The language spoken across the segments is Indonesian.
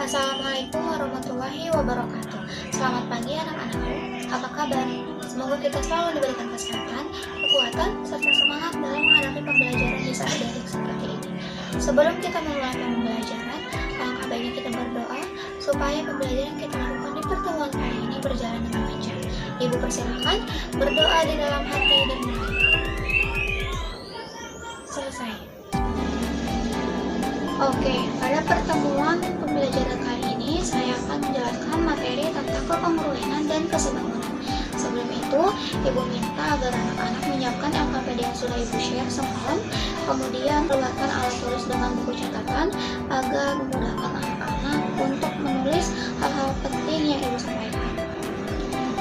Assalamualaikum warahmatullahi wabarakatuh. Selamat pagi anak-anakku. Apa kabar? Semoga kita selalu diberikan kesehatan, kekuatan, serta semangat dalam menghadapi pembelajaran di saat daring seperti ini. Sebelum kita memulai pembelajaran, alangkah baiknya kita berdoa supaya pembelajaran kita lakukan di pertemuan kali ini berjalan dengan lancar. Ibu persilahkan berdoa di dalam hati dimulai. Selesai. Oke, pada pertemuan pembelajaran kali ini saya akan menjelaskan materi tentang kekongruenan dan kesebangunan. Sebelum itu, Ibu minta agar anak-anak menyiapkan LKPD yang sudah Ibu share semalam, kemudian keluarkan alat tulis dengan buku catatan agar memudahkan anak-anak untuk menulis hal-hal penting yang Ibu sampaikan.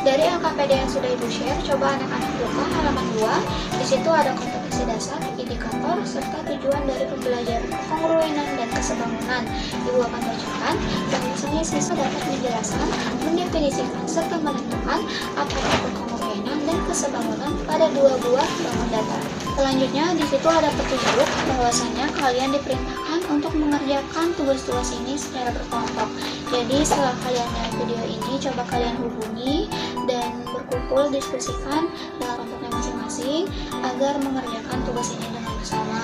Dari LKPD yang sudah Ibu share, coba anak-anak buka halaman 2. Di situ ada kompetensi dasar, indikator, serta tujuan dari pembelajaran kekongruenan dan kesebangunan. Ibu akan bacakan, dan misalnya siswa dapat menjelaskan, mendefinisikan, serta menentukan apa itu kekongruenan dan kesebangunan pada dua buah bangun datar. Selanjutnya, di situ ada petunjuk bahwasanya kalian diperintahkan untuk mengerjakan tugas-tugas ini secara berkelompok. Jadi setelah kalian melihat video ini, coba kalian hubungi dan berkumpul diskusikan dengan kelompoknya masing-masing agar mengerjakan tugas ini dengan bersama.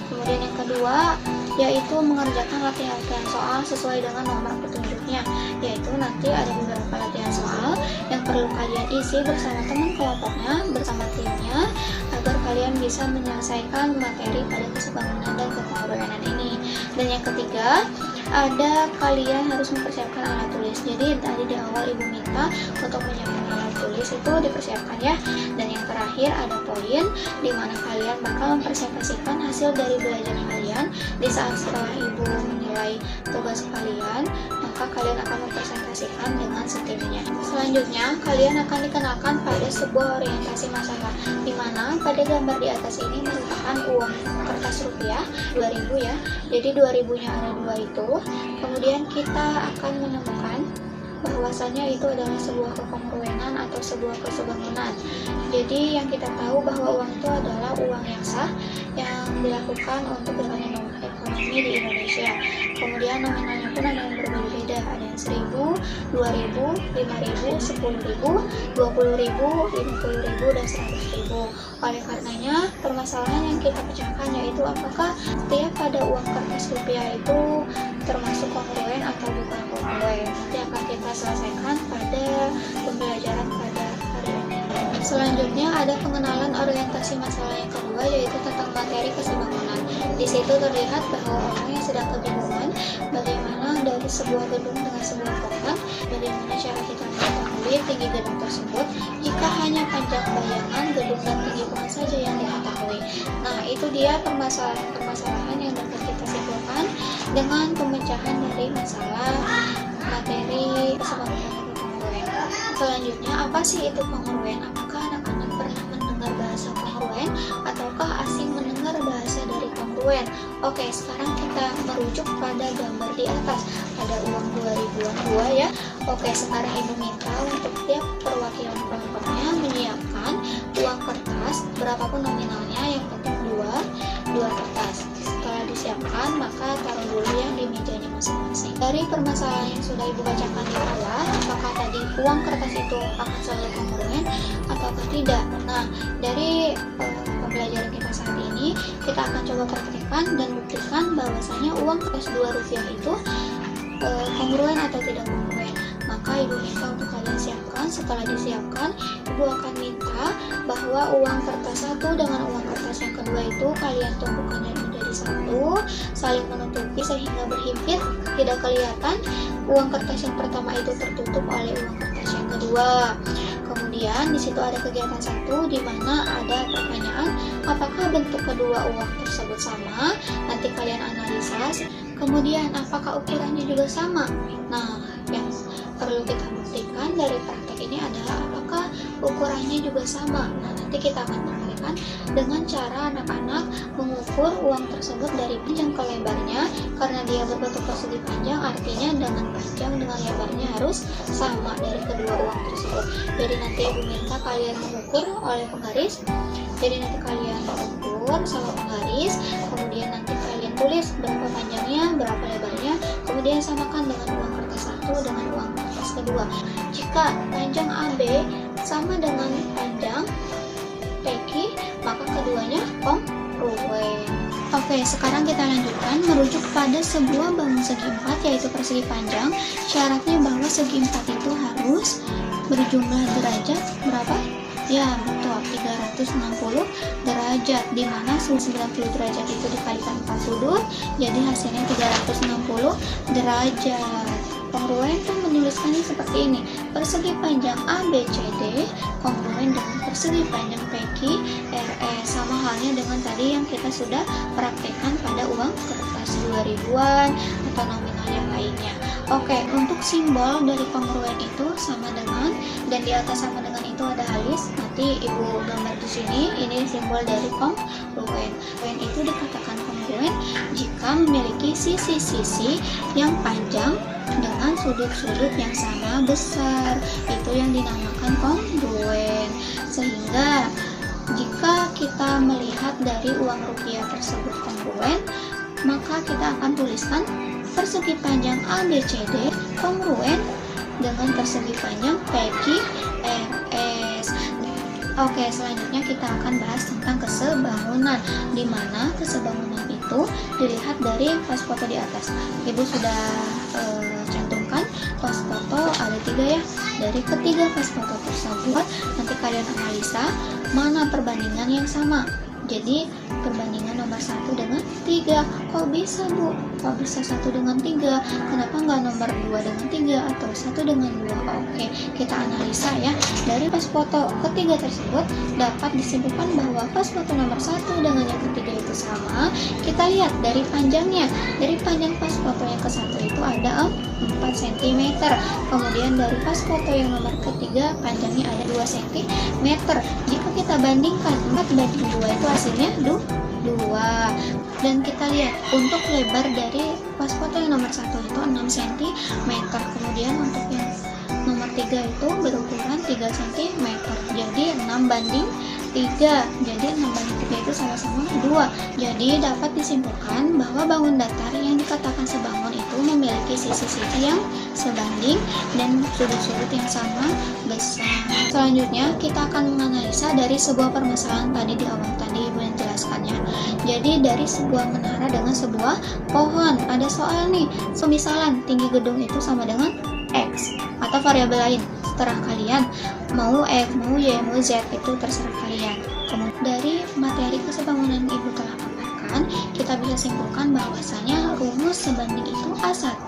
Kemudian yang kedua, yaitu mengerjakan latihan-latihan soal sesuai dengan nomor petunjuknya, yaitu nanti ada beberapa latihan soal yang perlu kalian isi bersama teman kelompoknya, bersama timnya, agar kalian bisa menyelesaikan materi pada kesebangunan dan kekongruenan ini. Dan yang ketiga, ada kalian harus mempersiapkan alat tulis. Jadi tadi di awal Ibu minta untuk menyiapkan alat tulis itu dipersiapkan ya. Dan yang terakhir ada poin di mana kalian bakal mempresentasikan hasil dari belajar kalian. Di saat setelah Ibu menilai tugas kalian, maka kalian akan mempresentasikan dengan setimnya. Selanjutnya, kalian akan dikenalkan pada sebuah orientasi masalah, di mana pada gambar di atas ini merupakan uang kertas rupiah 2000 ya. Jadi 2000-nya ada dua itu. Kemudian kita akan menemukan bahwasanya itu adalah sebuah kekongruenan atau sebuah kesebangunan. Jadi yang kita tahu bahwa uang itu adalah uang yang sah yang dilakukan untuk gerakan ekonomi di Indonesia. Kemudian nominalnya pun ada yang berbeda-beda, ada yang 1000, 2000, 5000, 10000, 20000, 50000, dan 100.000. Oleh karenanya, permasalahan yang kita pecahkan yaitu apakah setiap pada uang kertas rupiah itu termasuk kongruen atau bukan kongruen. Nanti akan kita selesaikan pada pembelajaran pada hari ini. Selanjutnya ada pengenalan orientasi masalah yang kedua, yaitu tentang materi kesebangunan. Di situ terlihat bahwa orang yang sedang kebingungan bagaimana dari sebuah gedung dengan sebuah pohon, bagaimana cara kita mengetahui tinggi gedung tersebut jika hanya panjang bayangan gedung dan tinggi pohon saja yang diketahui. Nah, itu dia permasalahan yang dapat kita simpulkan dengan pemecahan dari masalah materi kesebangunan dan kongruen. Selanjutnya, apa sih itu kongruen? Apakah anak-anak pernah mendengar bahasa kongruen ataukah asing mendengar bahasa dari kongruen? Oke, sekarang kita merujuk pada gambar di atas. Ada uang 2000-an dua ya. Oke, sekarang Ibu minta untuk tiap perwakilan kelompoknya menyiapkan uang kertas berapapun nominalnya, yang penting dua kertas. Setelah disiapkan, maka taruh dulu yang di mejanya masing-masing. Dari permasalahan yang sudah Ibu bacakan di awal, apakah tadi uang kertas itu akan selalu kongruen ataukah tidak? Nah, dari pembelajaran kita saat ini, kita akan coba praktekkan dan buktikan bahwasanya uang kertas Rp2 itu kongruen atau tidak kongruen. Maka Ibu minta untuk kalian siapkan. Setelah disiapkan, Ibu akan minta bahwa uang kertas satu dengan uang kertas yang kedua itu kalian tumbuhkan menjadi satu, saling menutupi sehingga berhimpit, tidak kelihatan. Uang kertas yang pertama itu tertutup oleh uang kertas yang kedua. Kemudian di situ ada kegiatan satu, di mana ada pertanyaan apakah bentuk kedua uang tersebut sama. Nanti kalian analisa. Kemudian apakah ukurannya juga sama. Nah, yang perlu kita buktikan dari praktek ini adalah apakah ukurannya juga sama. Nah, nanti kita akan praktekkan dengan cara anak-anak mengukur uang tersebut dari panjang ke lebarnya. Karena dia berbentuk persegi panjang, artinya dengan panjang dengan lebarnya harus sama dari kedua uang tersebut. Jadi nanti Ibu minta kalian mengukur oleh penggaris. Jadi nanti kalian ukur sama penggaris, kemudian nanti kalian tulis berapa panjangnya, berapa lebarnya, kemudian kemudian samakan dengan uang kertas satu dengan uang kertas kedua. Jika panjang AB sama dengan panjang PQ, maka keduanya kongruen. Oke, sekarang kita lanjutkan merujuk pada sebuah bangun segi empat, yaitu persegi panjang. Syaratnya bahwa segi empat itu harus berjumlah derajat berapa? Ya, betul, 360 derajat, di mana 90 derajat itu dikalikan 4 sudut, jadi hasilnya 360 derajat. Kongruen kan menuliskannya seperti ini. Persegi panjang ABCD kongruen dengan persegi panjang PQ RS. Sama halnya dengan tadi yang kita sudah praktekkan pada uang kertas 2000-an atau nominal yang lainnya. Oke, untuk simbol dari kongruen itu sama dengan, dan di atas sama dengan itu ada alis. Nanti ibu gambar di sini, ini simbol dari kongruen. Kongruen itu dikatakan kongruen jika memiliki sisi-sisi yang panjang dengan sudut-sudut yang sama besar. Itu yang dinamakan kongruen. Sehingga jika kita melihat dari uang rupiah tersebut kongruen, maka kita akan tuliskan persegi panjang ABCD kongruen dengan persegi panjang PQ RS. Oke, selanjutnya kita akan bahas tentang kesebangunan, di mana kesebangunan itu dilihat dari pas foto di atas. Ibu sudah cantumkan pas foto ada 3 ya. Dari ketiga pas foto tersebut nanti kalian analisa mana perbandingan yang sama. Jadi perbandingan nomor 1 dengan 3. Kok bisa Bu? Kok bisa 1 dengan 3? Kenapa nggak nomor 2 dengan 3 atau 1 dengan 2? Oke, kita analisa ya. Dari pas foto ketiga tersebut dapat disimpulkan bahwa pas foto nomor 1 dengan yang ketiga itu sama. Kita lihat dari panjangnya. Dari panjang pas foto yang ke-1 itu ada 4 cm. Kemudian dari pas foto yang nomor ketiga panjangnya ada 2 cm. Jika kita bandingkan 4 banding 2 itu hasilnya 2. Dan kita lihat untuk lebar dari pas foto yang nomor 1 itu 6 cm. Kemudian untuk yang nomor 3 itu berukuran 3 cm. Jadi 6 banding 3. Jadi 6 banding 3 itu sama-sama 2. Jadi dapat disimpulkan bahwa bangun datar yang dikatakan sebangun itu memiliki sisi-sisi yang sebanding dan sudut-sudut yang sama besar. Selanjutnya kita akan menganalisa dari sebuah permasalahan tadi di awal tadi ibu yang jelaskannya. Jadi dari sebuah menara dengan sebuah pohon, ada soal nih. Semisalan tinggi gedung itu sama dengan X atau variabel lain, terserah kalian mau X, mau Y, mau Z, itu terserah kalian. Kemudian dari materi kesebangunan ibu telah paparkan, kita bisa simpulkan bahwasanya rumus sebanding itu A1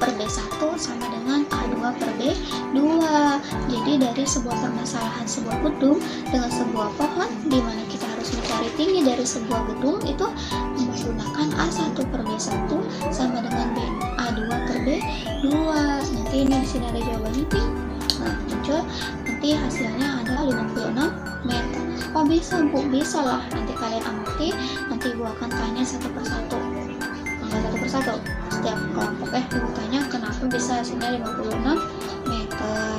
per B1 sama dengan A2 per B2. Jadi dari sebuah permasalahan sebuah gedung dengan sebuah pohon, di mana kita harus mencari tinggi dari sebuah gedung, itu menggunakan A1 per B1 sama dengan A2 per B2. Nanti ini di sini ada jawabannya nih. Nah, muncul nanti hasilnya ada 56 meter. Kok bisa Bu? Bisa lah, nanti kalian amati, nanti ibu akan tanya satu persatu. Enggak satu persatu, setiap kelompok ibu tanya kenapa bisa hasilnya 56 meter.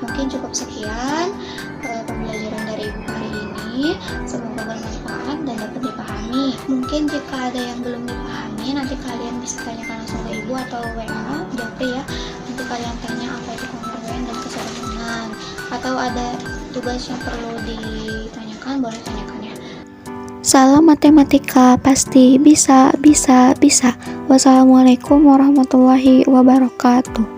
Mungkin cukup sekian pembelajaran dari ibu hari ini. Semoga bermanfaat dan dapat dipahami. Mungkin jika ada yang belum dipahami, nanti kalian bisa tanyakan langsung ke ibu atau WA Japri ya. Nanti kalian tanya apa itu kongruen dan kesebangunan, atau ada tugas yang perlu ditanyakan, boleh tanyakan ya. Salam matematika, pasti bisa. Wassalamualaikum warahmatullahi wabarakatuh.